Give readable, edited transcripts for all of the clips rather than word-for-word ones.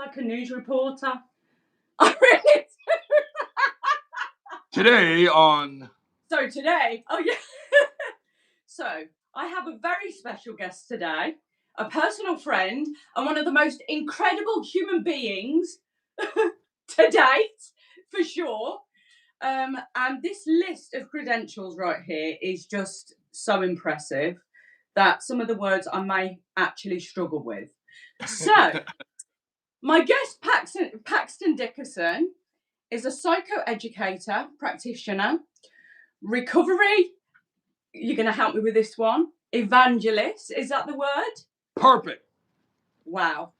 like a news reporter. I really do. Today on... So today, oh yeah. So I have a very special guest today, a personal friend, and one of the most incredible human beings to date, for sure. And this list of credentials right here is just so impressive that some of the words I may actually struggle with. So, my guest, Paxton Dickerson, is a psychoeducator, practitioner, recovery, you're going to help me with this one, evangelist, is that the word? Perfect. Wow.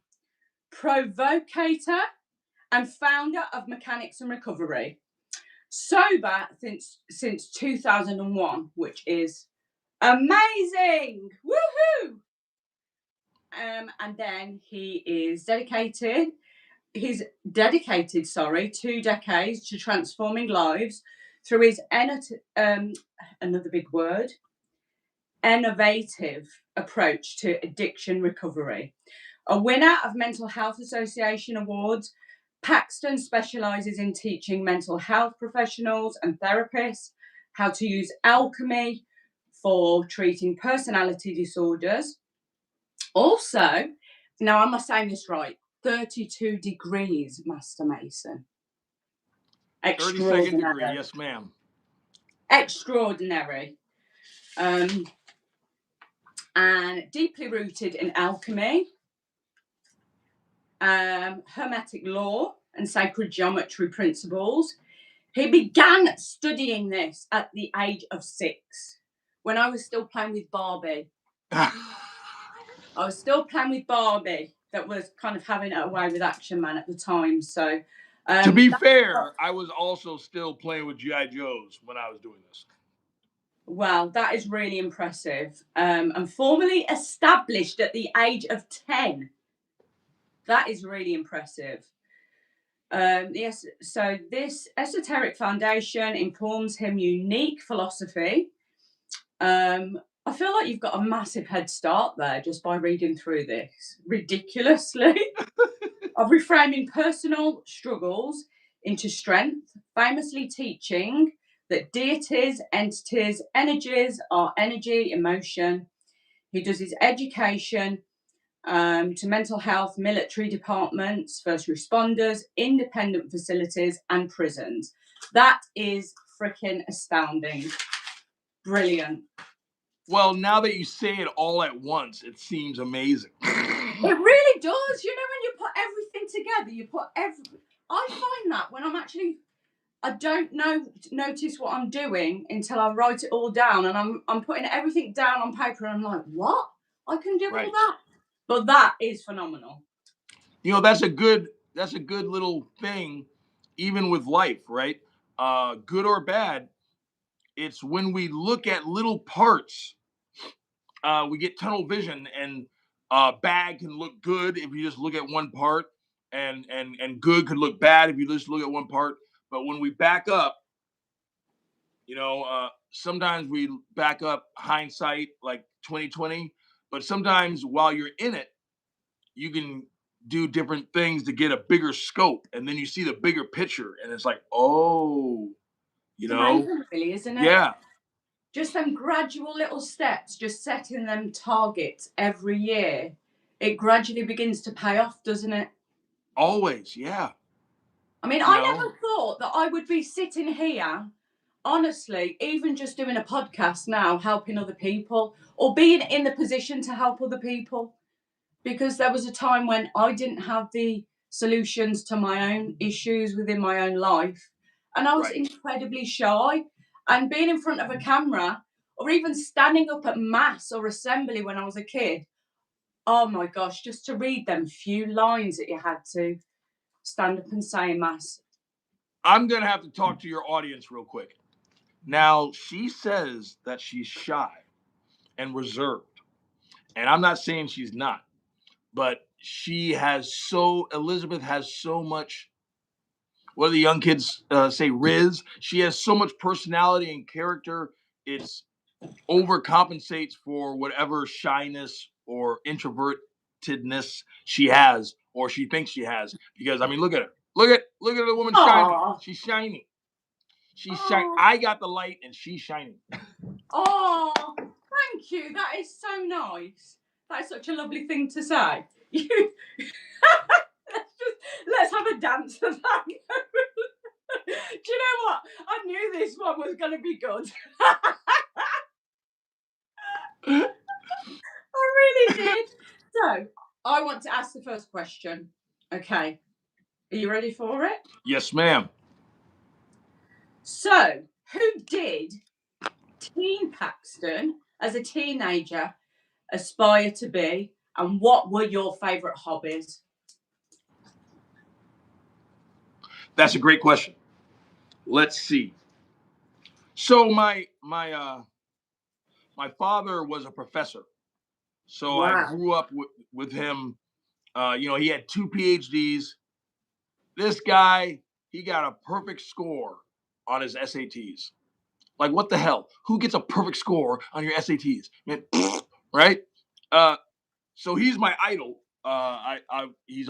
Provocator and founder of Mechanics and Recovery. Sober since 2001, which is amazing. Woohoo! And then he's dedicated 2 decades to transforming lives through his another big word, innovative approach to addiction recovery. A winner of Mental Health Association awards, Paxton specialises in teaching mental health professionals and therapists how to use alchemy for treating personality disorders. Also, now am I saying this right? 32 degrees, Master Mason. 32nd degree, yes, ma'am. Extraordinary. And deeply rooted in alchemy, hermetic law and sacred geometry principles. He began studying this at the age of 6, when I was still playing with Barbie. I was still playing with Barbie that was kind of having it away with Action Man at the time. So, to be fair, I was also still playing with G.I. Joes when I was doing this. Well, that is really impressive. And formally established at the age of 10. That is really impressive. Yes, so this esoteric foundation informs him unique philosophy. I feel like you've got a massive head start there just by reading through this. Ridiculously. Of reframing personal struggles into strength, famously teaching that deities, entities, energies are energy, emotion. He does his education to mental health, military departments, first responders, independent facilities, and prisons. That is freaking astounding. Brilliant. Well, now that you say it all at once, it seems amazing. It really does. You know, when you put everything together, I find that when I don't notice what I'm doing until I write it all down, and I'm putting everything down on paper, and I'm like, what? I can do all that. But that is phenomenal. You know, that's a good little thing, even with life, right? Good or bad, it's when we look at little parts, we get tunnel vision, and bad can look good if you just look at one part, and good could look bad if you just look at one part. But when we back up, sometimes we back up hindsight like 2020, but sometimes while you're in it, you can do different things to get a bigger scope, and then you see the bigger picture, and it's like, oh, It's amazing, really, isn't it? Yeah. Just them gradual little steps, just setting them targets every year, it gradually begins to pay off, doesn't it? Always, yeah. I mean, I never thought that I would be sitting here, honestly, even just doing a podcast now, helping other people, or being in the position to help other people. Because there was a time when I didn't have the solutions to my own issues within my own life. And I was incredibly shy. And being in front of a camera, or even standing up at mass or assembly when I was a kid, oh my gosh, just to read them few lines that you had to stand up and say in mass. I'm going to have to talk to your audience real quick. Now, she says that she's shy and reserved. And I'm not saying she's not. But Elizabeth has so much, what do the young kids say, Riz? She has so much personality and character. It's overcompensates for whatever shyness or introvertedness she has or she thinks she has. Because I mean, look at her. Look at the woman shining. Aw. She's shining. She's Aw. shining. I got the light, and she's shining. Oh, thank you. That is so nice. That is such a lovely thing to say. Let's have a dance for that. Do you know what? I knew this one was going to be good. I really did. So, I want to ask the first question. Okay. Are you ready for it? Yes, ma'am. So, who did Teen Paxton, as a teenager, aspire to be, and what were your favourite hobbies? That's a great question. Let's see. So my father was a professor. So I Wow. grew up with him. He had 2 PhDs. This guy, he got a perfect score on his SATs. Like, what the hell? Who gets a perfect score on your SATs? Man, right? So he's my idol. He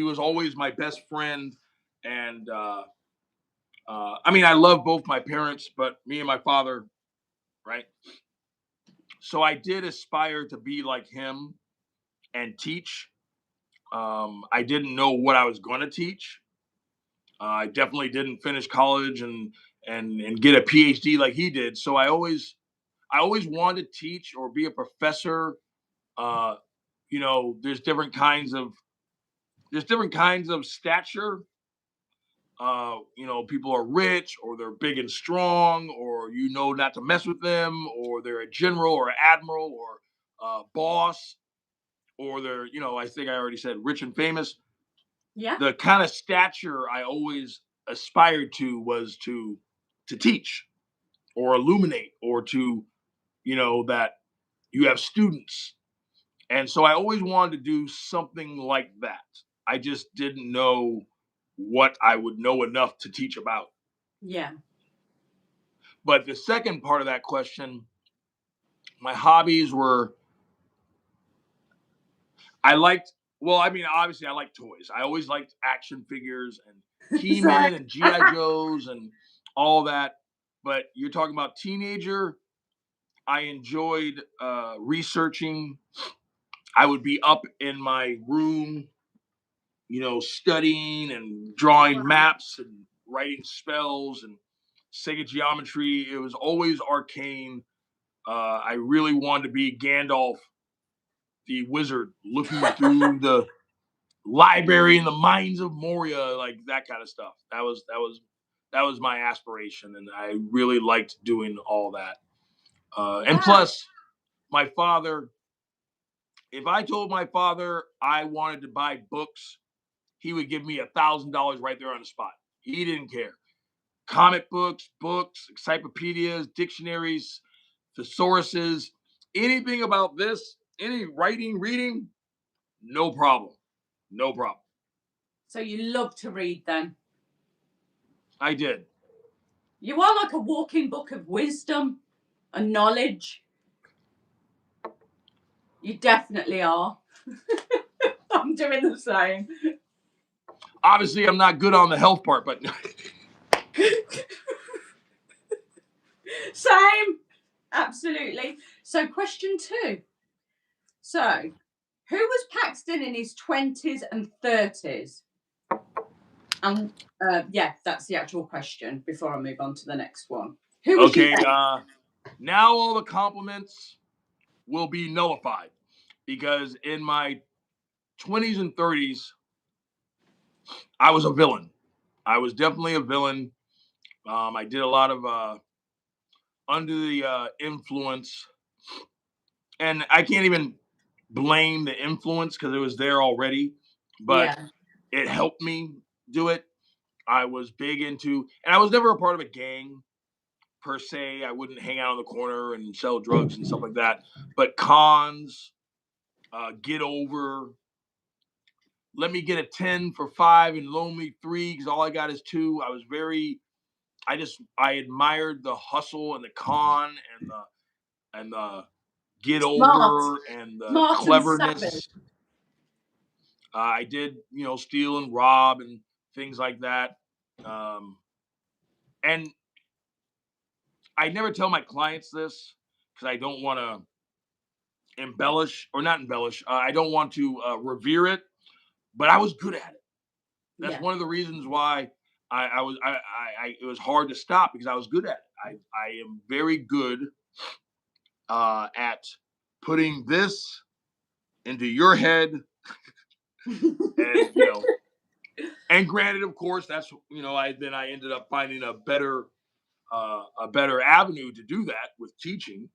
was always my best friend, and I mean, I love both my parents, but me and my father, right? So I did aspire to be like him and teach. I didn't know what I was going to teach. I definitely didn't finish college and get a PhD like he did. So I always wanted to teach or be a professor. There's different kinds of stature. People are rich, or they're big and strong, or not to mess with them, or they're a general or an admiral or a boss, or they're, I think I already said rich and famous. Yeah. The kind of stature I always aspired to was to teach or illuminate, or to, that you have students. And so I always wanted to do something like that. I just didn't know what I would know enough to teach about. Yeah. But the second part of that question, my hobbies were, obviously I like toys. I always liked action figures and He-Man and G.I. Joes and all that. But you're talking about teenager, I enjoyed researching. I would be up in my room, studying and drawing maps and writing spells and Sega geometry. It was always arcane. I really wanted to be Gandalf, the wizard, looking through the library in the mines of Moria, like that kind of stuff. That was my aspiration, and I really liked doing all that. And plus, my father. If I told my father I wanted to buy books, he would give me $1,000 right there on the spot. He didn't care. Comic books, encyclopedias, dictionaries, thesauruses, anything about this, any writing, reading, no problem. No problem. So you love to read then? I did. You are like a walking book of wisdom and knowledge. You definitely are. I'm doing the same. Obviously, I'm not good on the health part, but Same. Absolutely. So, question 2. So, who was Paxton in his 20s and 30s? And that's the actual question before I move on to the next one. Who was okay, now all the compliments will be nullified, because in my 20s and 30s, I was a villain. I was definitely a villain. I did a lot of under the influence, and I can't even blame the influence because it was there already, but it helped me do it. I was big into, and I was never a part of a gang per se. I wouldn't hang out in the corner and sell drugs and stuff like that. But cons, get over, let me get a 10 for 5 and loan me 3 because all I got is 2. I admired the hustle and the con and the get over and the cleverness. I did, steal and rob and things like that. And I never tell my clients this because I don't want to embellish or not embellish. I don't want to revere it, but I was good at it. That's one of the reasons why it was hard to stop, because I was good at it. I am very good at putting this into your head, and and granted, of course, that's I ended up finding a better avenue to do that with teaching.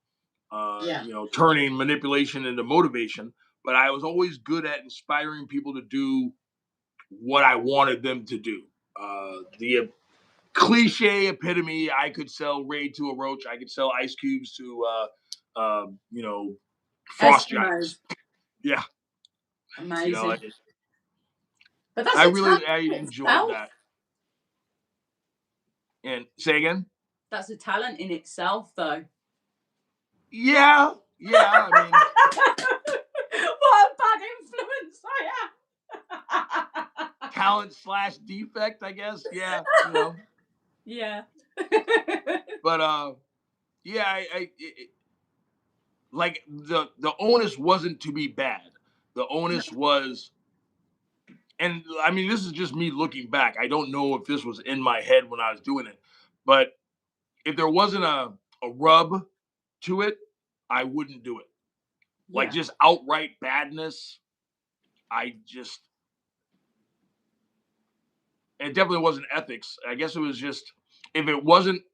Turning manipulation into motivation. But I was always good at inspiring people to do what I wanted them to do. The cliche epitome: I could sell Raid to a roach. I could sell ice cubes to, frost giants. Yeah, amazing. But that's I enjoyed that. And say again. That's a talent in itself, though. Yeah. I mean, what a bad influence I am. Talent / defect, I guess. Yeah. Yeah. But like the onus wasn't to be bad. The onus was, and I mean, this is just me looking back. I don't know if this was in my head when I was doing it, but if there wasn't a rub to it, I wouldn't do it. Yeah. Like just outright badness. It definitely wasn't ethics. I guess it was just, if there wasn't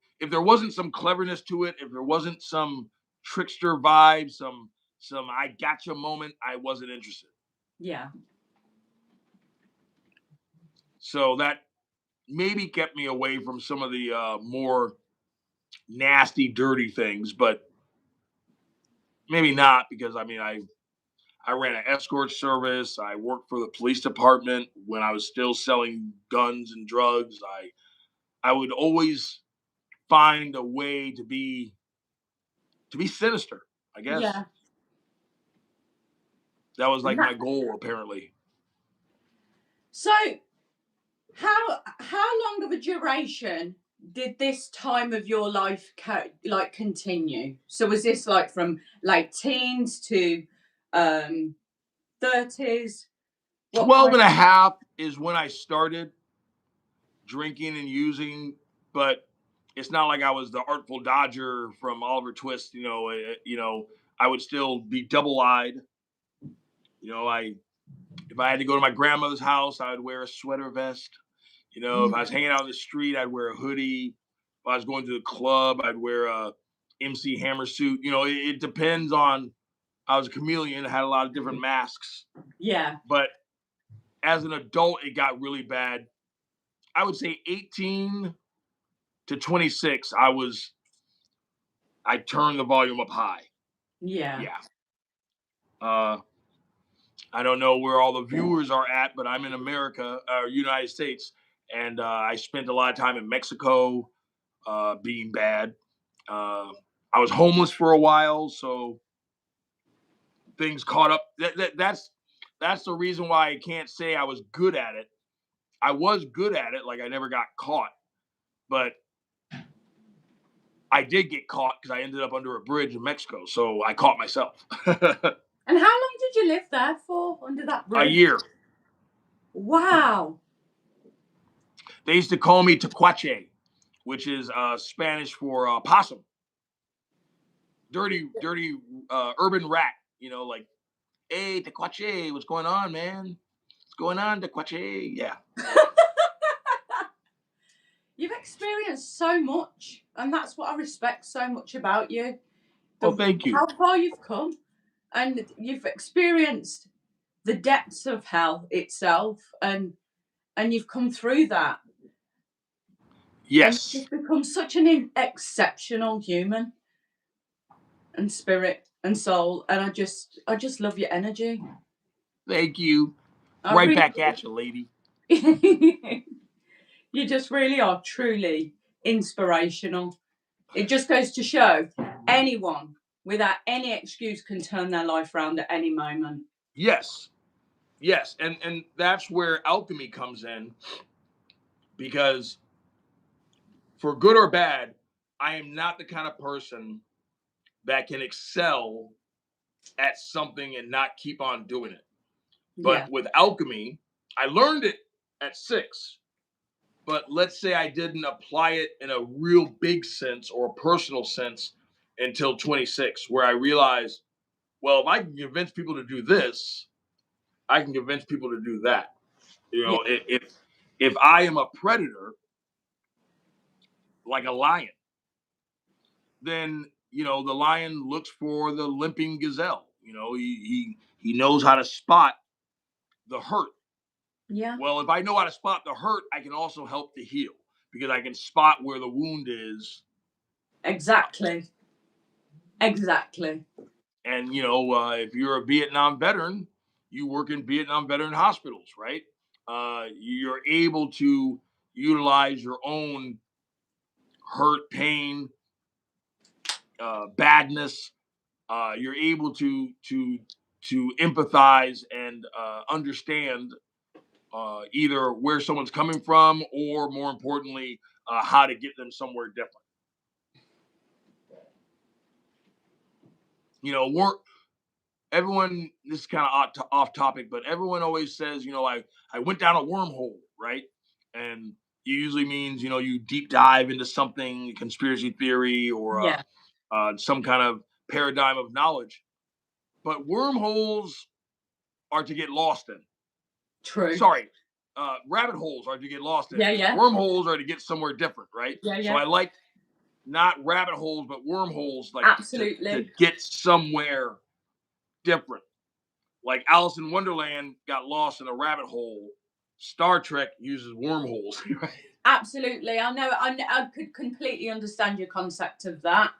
some cleverness to it, if there wasn't some trickster vibe, some I gotcha moment, I wasn't interested. Yeah. So that maybe kept me away from some of the more nasty, dirty things, but maybe not, because I mean, I ran an escort service. I worked for the police department when I was still selling guns and drugs. I would always find a way to be sinister, I guess. Yeah. That was like my goal, apparently. So how long of a duration did this time of your life continue? So was this like from late teens to 30s? 12 and a half is when I started drinking and using, but it's not like I was the Artful Dodger from Oliver Twist. I would still be double-eyed. If I had to go to my grandmother's house, I would wear a sweater vest. If I was hanging out on the street, I'd wear a hoodie. If I was going to the club, I'd wear a MC Hammer suit. It depends on. I was a chameleon. I had a lot of different masks. Yeah. But as an adult, it got really bad. I would say 18 to 26, I turned the volume up high. Yeah. Yeah. I don't know where all the viewers are at, but I'm in America, United States, and I spent a lot of time in Mexico, being bad. I was homeless for a while, so things caught up. That's the reason why I can't say I was good at it. I was good at it, like I never got caught, but I did get caught because I ended up under a bridge in Mexico, so I caught myself. And how long did you live there for, under that bridge? A year. Wow. They used to call me Tecuache, which is Spanish for possum. Dirty urban rat. Like, hey, Tecuache, what's going on, man? What's going on, Tecuache? Yeah. You've experienced so much, and that's what I respect so much about you. Well, thank you. How far you've come, and you've experienced the depths of hell itself, and you've come through that. Yes. And you've become such an exceptional human and spirit and soul, and I just love your energy. Thank you. Right back at you, lady. You just really are truly inspirational. It just goes to show anyone without any excuse can turn their life around at any moment. Yes. Yes, and that's where alchemy comes in, because for good or bad, I am not the kind of person that can excel at something and not keep on doing it. Yeah. But with alchemy, I learned it at 6, but let's say I didn't apply it in a real big sense or a personal sense until 26, where I realized, well, if I can convince people to do this, I can convince people to do that. You Yeah. know, if I am a predator, like a lion, then the lion looks for the limping gazelle. He knows how to spot the hurt. Yeah. Well, if I know how to spot the hurt, I can also help to heal, because I can spot where the wound is. Exactly. Exactly. And if you're a Vietnam veteran, you work in Vietnam veteran hospitals, right? You're able to utilize your own hurt, pain, badness. You're able to empathize and understand either where someone's coming from, or more importantly, how to get them somewhere different. We're everyone. This is kind of off topic, but everyone always says, I went down a wormhole, right? And it usually means you deep dive into something, conspiracy theory, or Yeah. some kind of paradigm of knowledge. But wormholes are to get lost in. True. Sorry, rabbit holes are to get lost in. Yeah, yeah. Wormholes are to get somewhere different, right? Yeah, So yeah. I like not rabbit holes, but wormholes, like Absolutely. to get somewhere different. Like Alice in Wonderland got lost in a rabbit hole. Star Trek uses wormholes, right? Absolutely. I know. I could completely understand your concept of that.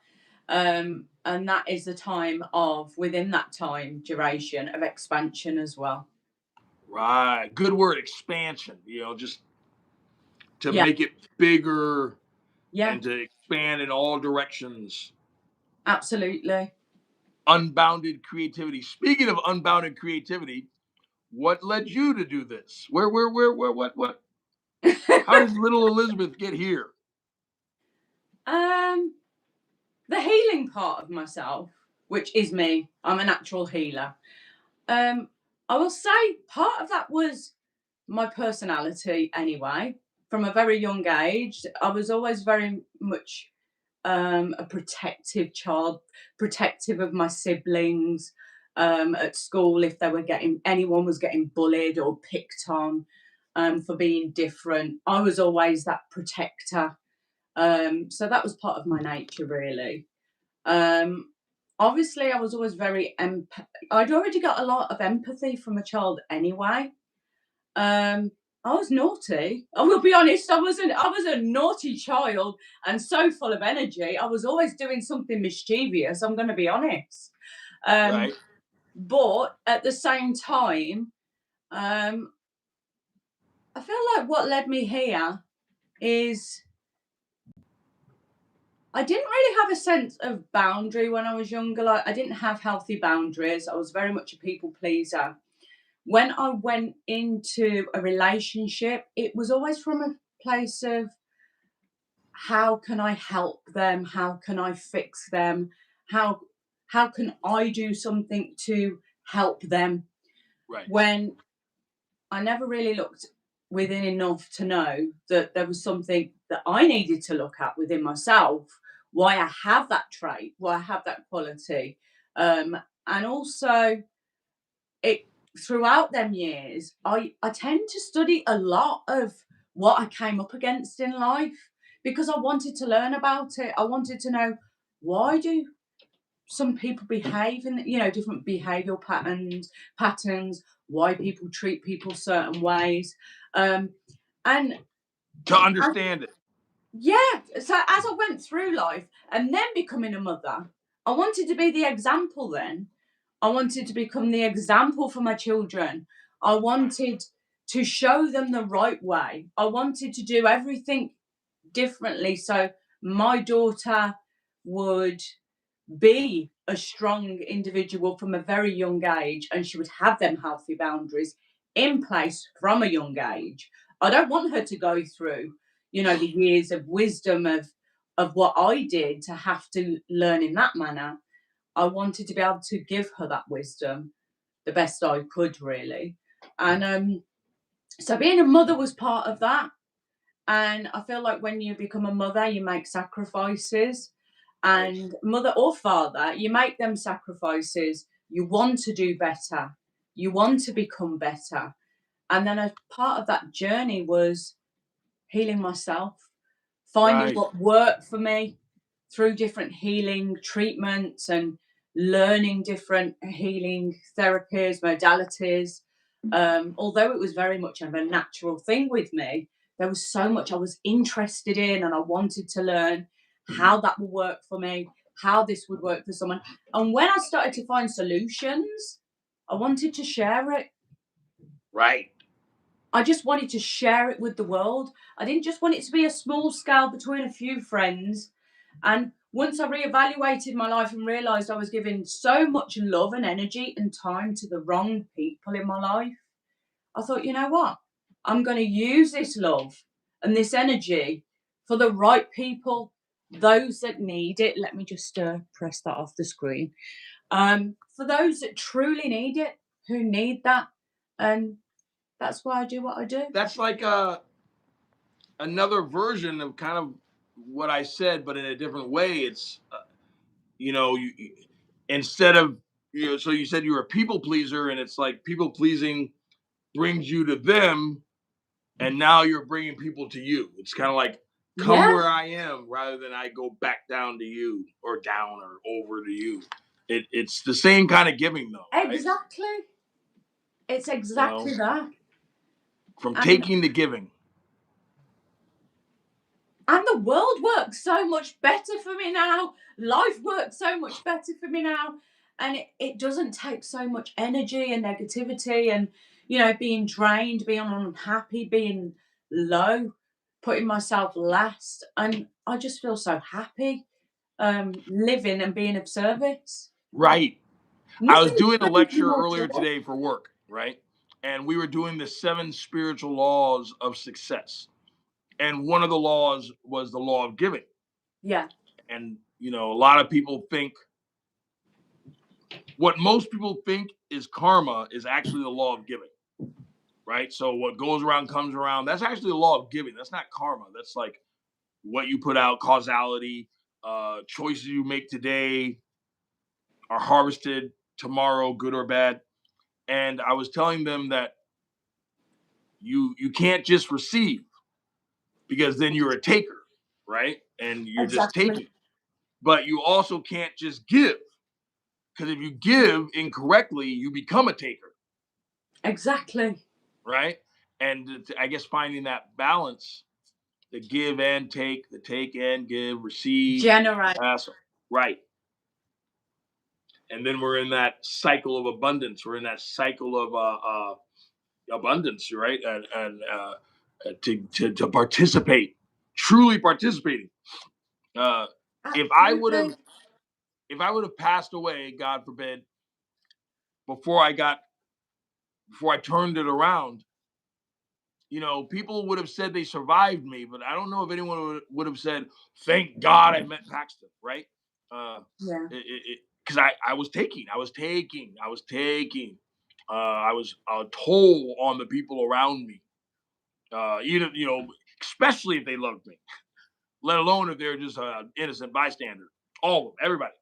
And that is the time of, within that time duration of expansion as well. Right. Good word, expansion. Just to Yeah. make it bigger Yeah. and to expand in all directions. Absolutely. Unbounded creativity. Speaking of unbounded creativity, what led you to do this? Where, what? How does little Elizabeth get here? The healing part of myself, which is me. I'm a natural healer. I will say part of that was my personality anyway. From a very young age, I was always very much a protective child, protective of my siblings. At school, if anyone was getting bullied or picked on for being different, I was always that protector. So that was part of my nature, really. Obviously, I was always I'd already got a lot of empathy from a child anyway. I was naughty. I will be honest. I was a naughty child and so full of energy. I was always doing something mischievous. I'm going to be honest. Right. But at the same time, I feel like what led me here is I didn't really have a sense of boundary when I was younger. Like, I didn't have healthy boundaries. I was very much a people pleaser. When I went into a relationship, it was always from a place of how can I help them? How can I fix them? How can I do something to help them? Right. When I never really looked within enough to know that there was something that I needed to look at within myself, why I have that trait, why I have that quality. And also it throughout them years, I tend to study a lot of what I came up against in life because I wanted to learn about it. I wanted to know, why do some people behave in different behavioral patterns, why people treat people certain ways, and To understand it. yeah. So as I went through life and then becoming a mother, I wanted to be the example then. I wanted to become the example for my children. I wanted to show them the right way. I wanted to do everything differently so my daughter would be a strong individual from a very young age and she would have them healthy boundaries in place from a young age. I don't want her to go through, the years of wisdom of what I did to have to learn in that manner. I wanted to be able to give her that wisdom the best I could, really. And so being a mother was part of that. And I feel like when you become a mother, you make sacrifices. Right. And mother or father, you make them sacrifices. You want to do better. You want to become better. And then a part of that journey was healing myself, finding Right. what worked for me through different healing treatments and learning different healing therapies, modalities. Although it was very much of a natural thing with me, there was so much I was interested in and I wanted to learn how that would work for me, how this would work for someone. And when I started to find solutions, I wanted to share it. Right. I just wanted to share it with the world. I didn't just want it to be a small scale between a few friends. And once I reevaluated my life and realized I was giving so much love and energy and time to the wrong people in my life, I thought, you know what? I'm going to use this love and this energy for the right people, those that need it. Let me just press that off the screen. For those that truly need it, who need that. And that's why I do what I do. That's like another version of kind of what I said, but in a different way. It's you instead of so you said you were a people pleaser, and it's like people pleasing brings you to them, and now you're bringing people to you. It's kind of like come Yeah, where I am rather than I go back down to you or down or over to you. It's the same kind of giving though, right? exactly. It's You know, exactly that. from And taking to giving. and the world works so much better for me now. Life works so much better for me now. And it doesn't take so much energy and negativity and, being drained, being unhappy, being low, putting myself last. And I just feel so happy living and being of service. Right. I was Nothing doing a brings me lecture more earlier joy. today for work, right? And we were doing the 7 spiritual laws of success. And one of the laws was the law of giving. Yeah, And, a lot of people think what most people think is karma is actually the law of giving, right? So what goes around comes around. That's actually the law of giving. That's not karma. That's like what you put out, causality, choices you make today are harvested tomorrow, good or bad. And I was telling them that you can't just receive because then you're a taker, right? And you're just exactly. taking. But you also can't just give because if you give incorrectly, you become a taker, Exactly. right? And I guess finding that balance, the give and take, the take and give, receive, Generate. pass, right? And then we're in that cycle of abundance. We're in that cycle of abundance, right? And to participate, truly participating. Uh, if I would have Absolutely. if I would have passed away, God forbid, before I turned it around, people would have said they survived me, but I don't know if anyone would have said, "Thank God I met Paxton," right? Yeah. Because I was taking, I was taking, I was taking. I was a toll on the people around me. Even especially if they loved me, let alone if they're just an innocent bystander. All of them, everybody.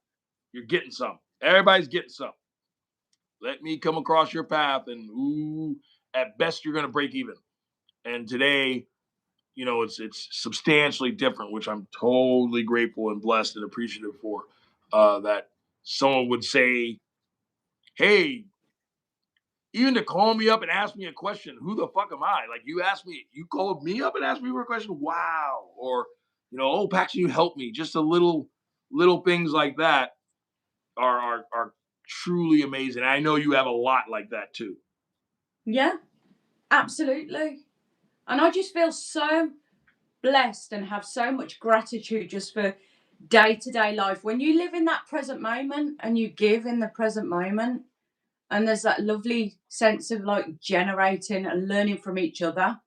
You're getting some. Everybody's getting some. Let me come across your path, and at best you're going to break even. And today, it's substantially different, which I'm totally grateful and blessed and appreciative for. That someone would say, "Hey," even to call me up and ask me a question. Who the fuck am I? Like you called me up and asked me a question. Wow. Or, oh Paxton, you helped me. Just a little things like that are truly amazing. I know you have a lot like that too. Yeah, absolutely. And I just feel so blessed and have so much gratitude just for day to day life. When you live in that present moment and you give in the present moment, And there's that lovely sense of like generating and learning from each other.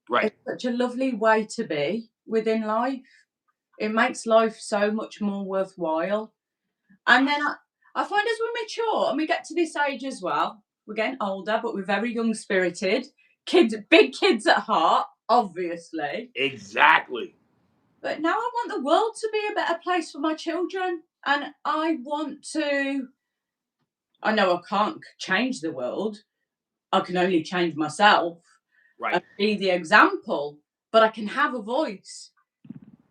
Right. It's such a lovely way to be within life. It makes life so much more worthwhile. And then I find as we mature and we get to this age as well, we're getting older, but we're very young spirited. Kids, big kids at heart, obviously. Exactly. But now I want the world to be a better place for my children. And I want to, I know I can't change the world. I can only change myself Right. and be the example, but I can have a voice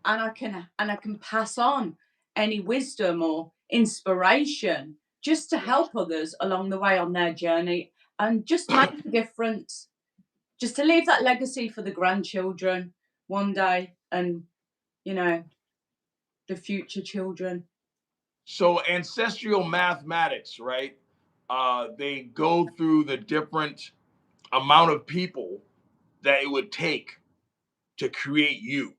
and I can pass on any wisdom or inspiration just to help others along the way on their journey and just make a difference. Just to leave that legacy for the grandchildren one day and, you know, the future children. So ancestral mathematics, right? They go through the different amount of people that it would take to create you.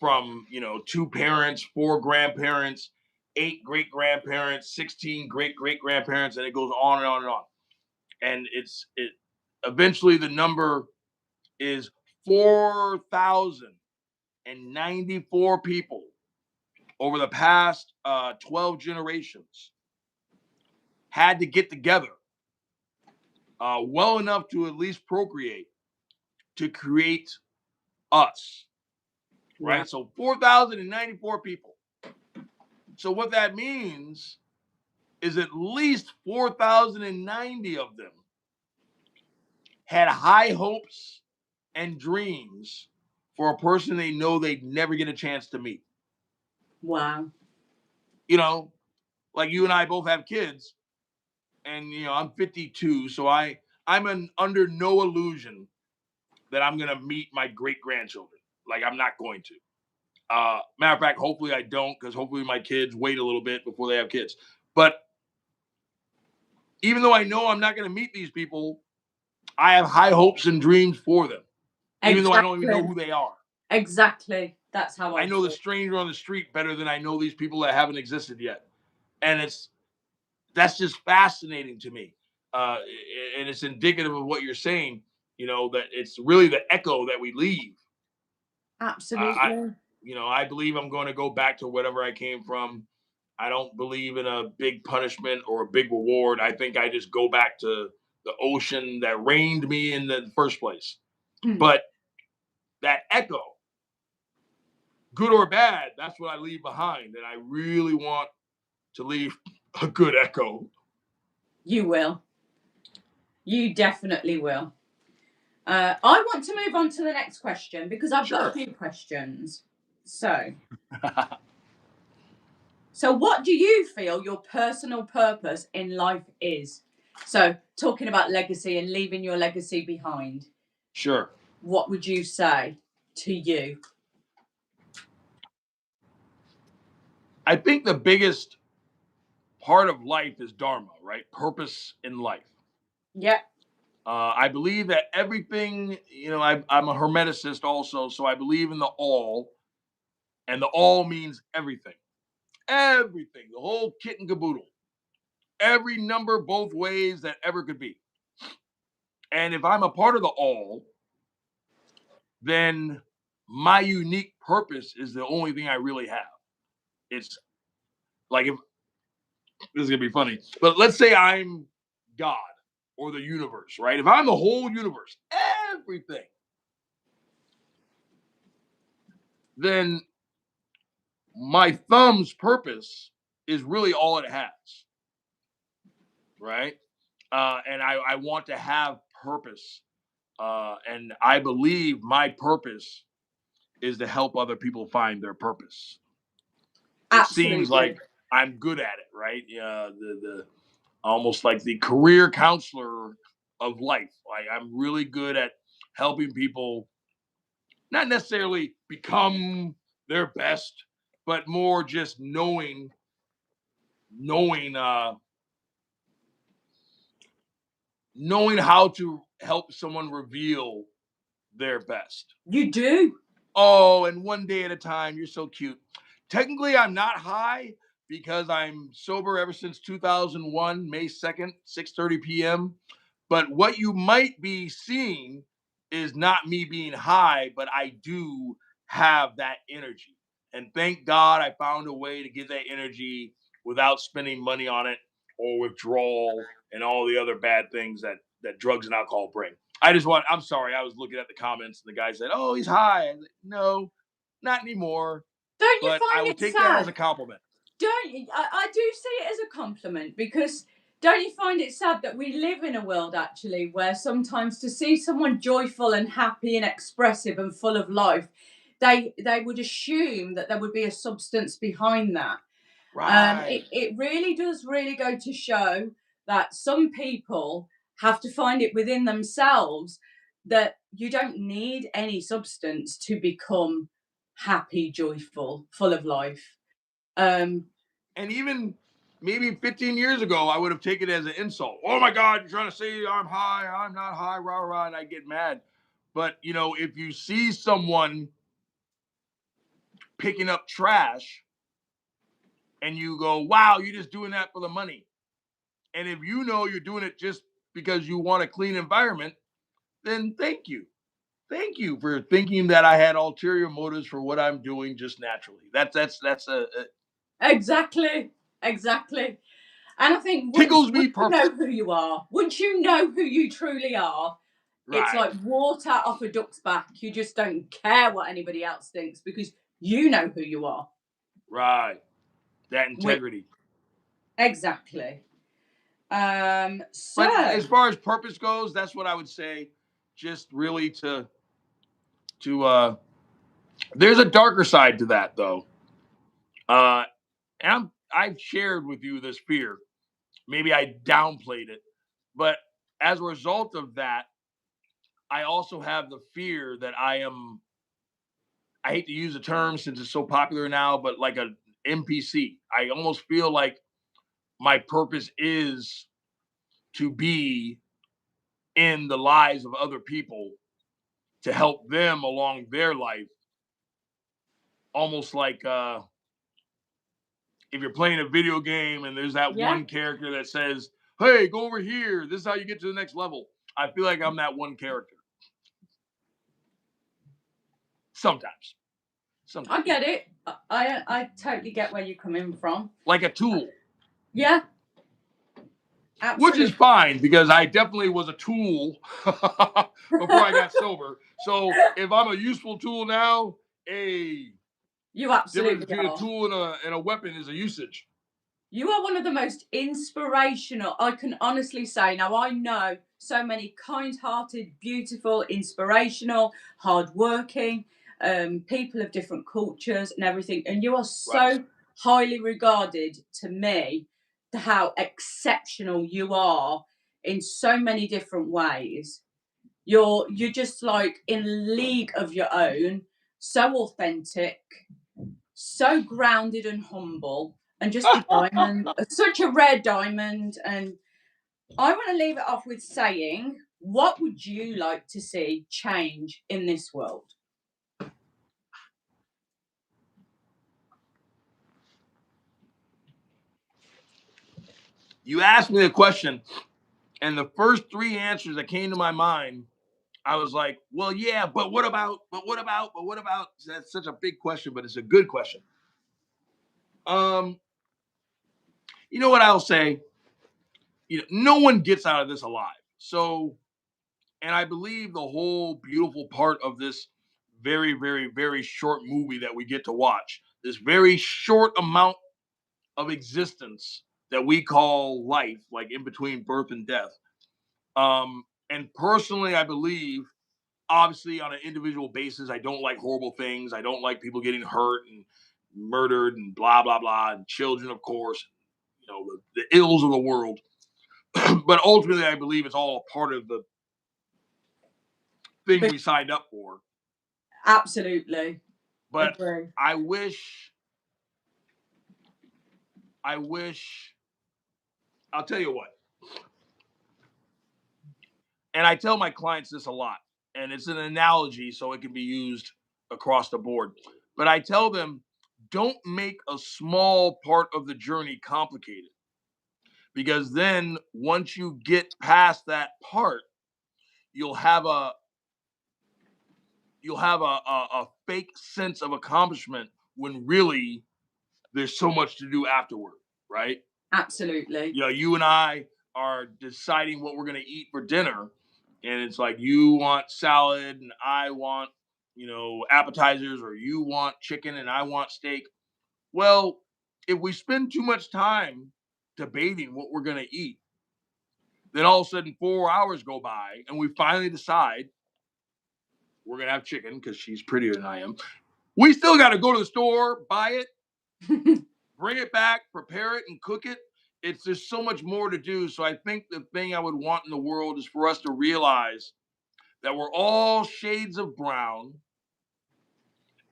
From 2 parents, 4 grandparents, 8 great grandparents, 16 great great grandparents, and it goes on and on and on. And it eventually the number is 4,094 people over the past 12 generations had to get together well enough to at least procreate to create us. Right? Yeah. So 4,094 people. So what that means is at least 4,090 of them had high hopes and dreams for a person they know they'd never get a chance to meet. Wow. Like you and I both have kids, and I'm 52, so I'm under no illusion that I'm gonna meet my great grandchildren. Like I'm not going to. Matter of fact, hopefully I don't, because hopefully my kids wait a little bit before they have kids. But even though I know I'm not going to meet these people, I have high hopes and dreams for them, even though I don't even know who they are. Exactly. That's how I know the stranger on the street better than I know these people that haven't existed yet. And that's just fascinating to me. And it's indicative of what you're saying, that it's really the echo that we leave. Absolutely. I believe I'm going to go back to whatever I came from. I don't believe in a big punishment or a big reward. I think I just go back to the ocean that rained me in the first place. But that echo, good or bad, that's what I leave behind. And I really want to leave a good echo. You will. You definitely will. I want to move on to the next question because I've got a few questions. So what do you feel your personal purpose in life is? So talking about legacy and leaving your legacy behind. Sure. What would you say to you? I think the biggest part of life is dharma, right? Purpose in life. Yeah. I believe that everything, I'm a hermeticist also, so I believe in the all, and the all means everything. Everything, the whole kit and caboodle. Every number both ways that ever could be. And if I'm a part of the all, then my unique purpose is the only thing I really have. It's like, if this is going to be funny, but let's say I'm God or the universe, right? If I'm the whole universe, everything, then my thumb's purpose is really all it has, right? And I want to have purpose. And I believe my purpose is to help other people find their purpose. Absolutely. It seems like I'm good at it, right? The almost like the career counselor of life. Like I'm really good at helping people not necessarily become their best, but more just knowing how to help someone reveal their best. You do. Oh, and one day at a time. You're so cute. Technically, I'm not high, because I'm sober ever since 2001, May 2nd, 6:30 p.m. But what you might be seeing is not me being high, but I do have that energy. And thank God I found a way to get that energy without spending money on it or withdrawal and all the other bad things that drugs and alcohol bring. I'm sorry, I was looking at the comments and the guy said, "Oh, he's high." No, not anymore. Don't you But I find will it take that as sad? a compliment. Don't you? I do see it as a compliment, because don't you find it sad that we live in a world actually where sometimes to see someone joyful and happy and expressive and full of life, they would assume that there would be a substance behind that. Right. It really does really go to show that some people have to find it within themselves that you don't need any substance to become happy, joyful, full of life. Um, And even maybe 15 years ago, I would have taken it as an insult. Oh my God, you're trying to say I'm high, I'm not high, rah, rah, and I get mad. But, if you see someone picking up trash and you go, wow, you're just doing that for the money. And if you know you're doing it just because you want a clean environment, then thank you. Thank you for thinking that I had ulterior motives for what I'm doing just naturally. That's exactly, exactly. And I think tickles me once you know purple. who you are, once you know who you truly are, it's Right, like water off a duck's back. You just don't care what anybody else thinks because you know who you are. right. That Which, integrity. exactly. But So as far as purpose goes, that's what I would say. Just really to there's a darker side to that though. And I've shared with you this fear. Maybe I downplayed it, but as a result of that, I also have the fear that I hate to use the term since it's so popular now, but like a NPC. I almost feel like my purpose is to be in the lives of other people to help them along their life. Almost like if you're playing a video game and there's that yeah, one character that says, "Hey, go over here. This is how you get to the next level." I feel like I'm that one character. Sometimes. I Sometimes. get it. I totally get where you're coming from. Like a tool. Yeah, Which is absolutely. fine because I definitely was a tool before I got sober. So if I'm a useful tool now, a You difference absolutely between a are. tool and a weapon is a usage. You are one of the most inspirational, I can honestly say. Now, I know so many kind hearted, beautiful, inspirational, hardworking people of different cultures and everything. And you are Right. so highly regarded to me, to how exceptional you are in so many different ways. You're just like in a league of your own, so authentic, so grounded and humble, and just a diamond, such a rare diamond. And I want to leave it off with saying, what would you like to see change in this world? You asked me a question, and the first three answers that came to my mind, I was like, well, yeah, but what about, but what about, but what about? That's such a big question, but it's a good question. Um, you know what I'll say? No one gets out of this alive. So, and I believe the whole beautiful part of this very, very, very short movie that we get to watch, this very short amount of existence that we call life, like in between birth and death. And personally, I believe, obviously, on an individual basis, I don't like horrible things. I don't like people getting hurt and murdered and blah, blah, blah, and children, of course, the ills of the world. But ultimately, I believe it's all a part of the thing But we signed up for. absolutely But agree. I wish, I'll tell you what, and I tell my clients this a lot, and it's an analogy so it can be used across the board. But I tell them, don't make a small part of the journey complicated. Because then once you get past that part, you'll have a fake sense of accomplishment when really there's so much to do afterward, right? Absolutely. You know, you and I are deciding what we're going to eat for dinner, and it's like you want salad and I want, appetizers, or you want chicken and I want steak. Well, if we spend too much time debating what we're going to eat, then all of a sudden 4 hours go by and we finally decide we're going to have chicken because she's prettier than I am. We still got to go to the store, buy it, bring it back, prepare it, and cook it. There's so much more to do. So I think the thing I would want in the world is for us to realize that we're all shades of brown,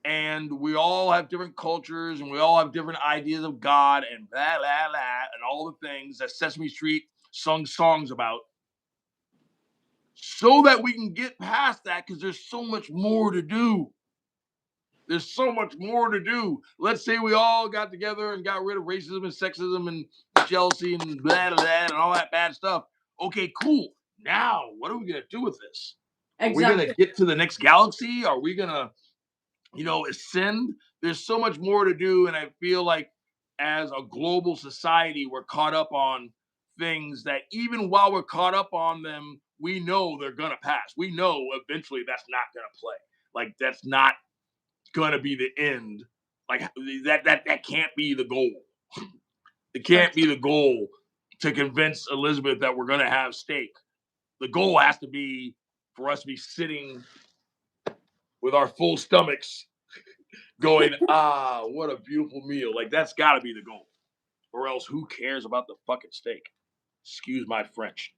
and we all have different cultures, and we all have different ideas of God, and blah, blah, blah, and all the things that Sesame Street sung songs about, so that we can get past that, because there's so much more to do. There's so much more to do. Let's say we all got together and got rid of racism and sexism and jealousy and blah, blah, blah, and all that bad stuff. Okay, cool. Now, what are we going to do with this? Exactly. Are we going to get to the next galaxy? Are we going to, ascend? There's so much more to do, and I feel like as a global society, we're caught up on things that even while we're caught up on them, we know they're going to pass. We know eventually that's not going to play. Like, that's not gonna be the end. Like that can't be the goal. It can't be the goal to convince Elizabeth that we're gonna have steak. The goal has to be for us to be sitting with our full stomachs going, what a beautiful meal. Like, that's gotta be the goal. Or else who cares about the fucking steak? Excuse my French.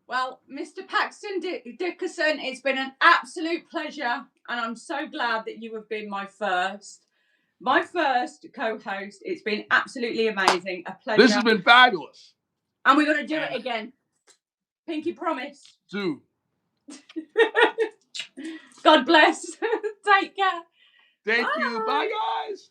Well, Mr. Paxton Dickerson, it's been an absolute pleasure, and I'm so glad that you have been my first co-host. It's been absolutely amazing, a pleasure. This has been fabulous. And we're going to do it again. Pinky promise. Dude. God bless. Take care. Thank you. Bye, guys.